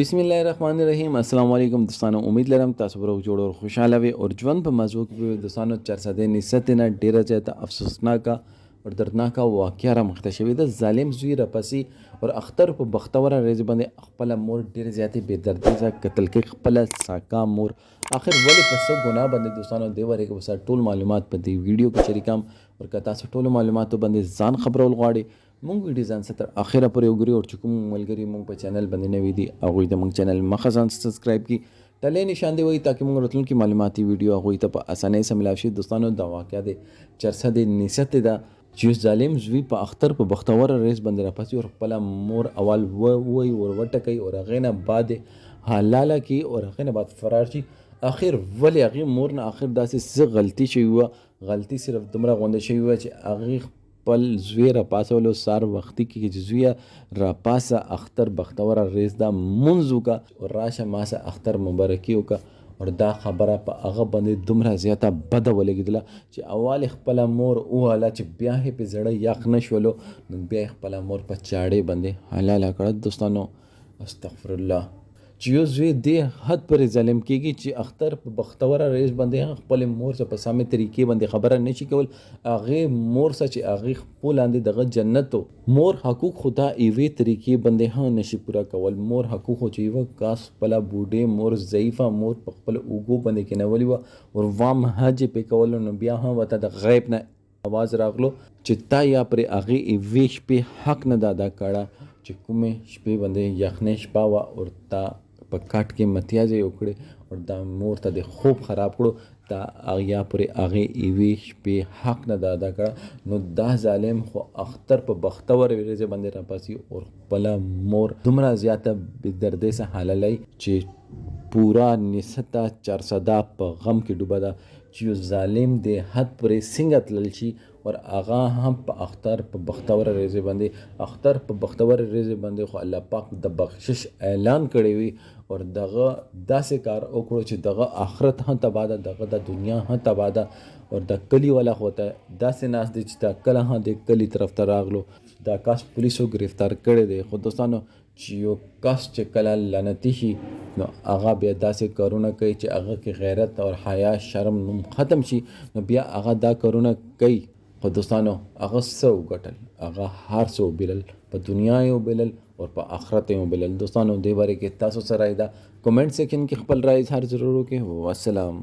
बिस्मिल्लाहिर्रहमानिर्रहीम अस्सलाम वालेकुम दोस्तانو उम्मीद लरम تاسو به روغ جوړ او خوشاله وي او ژوند په موضوع کې به دوستانو چرسده نسبت نه ډیره زیاته افسوسناک او دردناک واقعه را مخته شوې ده. ظالم زوی رپسې او اختر په بختوره ریز باندې خپل مور ډیره زیاتې بے دردی سره قتل کې خپل ساکا مور اخر ولې پس ګناه باندې دوستانو دی ورې کې وسه ټول معلومات په دې ویډیو کې شریکم او کتا سو ټول معلوماتو باندې ځان خبرول غواړي مونږ ویډیو ځان ستر اخره پورې وګورئ او چې کوم ملګری مونږ په چینل باندې نوی دي هغوی د مونږ چینل مخه ځان سبسکرایب کړي ټلې نشان دی وایي تاکي مونږ راتلونکي معلوماتي ویډیو هغوی ته په اسانۍ سره ملاو شي. دوستانو دا واقعه د چرسد نسیت ده چې ظالم زوی په اختر په بختوره ریس باندې راپسې او خپل مور اول وای ور وټکي او هغې نه بعد حلاله کی او هغې نه بعد فرار شي. اخر ولې هغې مور نه اخر داسې څه غلطي شوې وه غلطي صرف دومره غونډه شوې وه چې هغې خپل زوی راپاسولو سار وختي کې چې زویه راپاسه اختر بختوره ریز دا منځ وکړه او راشه ما سه اختر مبارکي وکړه او دا خبره په هغه باندې دومره زیاته بده ولګېدله چې اول خپله مور وواله چې بیا یې پې زړه یخ نه شولو نو بیا یې خپله مور په چاړې باندې حلاله کړه. دوستانو استغفر الله چې یو زوی دې حد پورې ظالم کېږي چې اختر په بختوره ریز باندې خپل مور سره په سمې طریقې باندې خبره نشي کول هغې مور سره چې هغې خپل لاندې دغه جنت مور حقوق خدا ایوې طریقې باندې هم نشي پوره کول. مور حقوق خو چې یوه کاس خپله بوډۍ مور ضعیفه مور په خپل اوږو باندې کېنولې وه او وام حج یې پې کولو نو بیا هم ورته د غیب نه اواز راغلو چې تا یا پرې هغې ایوې شپې حق نه ده ادا کړه چې کومې شپې باندې یخنۍ شپه وه او تا په کټ کې متیازې وکړې او دا مور ته د خوب خراب کړو دا یا پورې هغې یوې شپې حق نه ده ادا کړه نو دا ظالم خو اختر په بختور ورځې باندې راپاسي او خپله مور دومره زیاته بې دردۍ سره حللی چې پورا نسته چرسده په غم کې ډوبه ده چې یو ظالم د حد پورې څنګه تلل شي اور هغه هم په اختر په بختوره ریزې باندې اختر په بختوره ریزې باندې خو الله پاک د بخشش اعلان کړی وي اور دغه داسې کار وکړو چې دغه آخرت هم تباه ده دغه د دنیا هم تباه ده اور د کلي والا خو ته داسې ناست دی چې دا کله هم د کلي طرف ته راغلو دا کس پولیسو گرفتار کړی دی. خو دوستانو چې یو کس چې کله لعنتي شي نو هغه بیا داسې کارونه کوي چې هغه کې غیرت اور حیا شرم نوم ختم شي نو بیا هغه دا کارونه کوي. خو دوستانو هغه څه وګټل هغه هر څه وبلل په دنیا یې وبلل او په آخرت یې وبلل. دوستانو دې باره کې تاسو سره دا کومنټ سیکشن کې خپل رائے اظهار ضرور وکړئ. والسلام.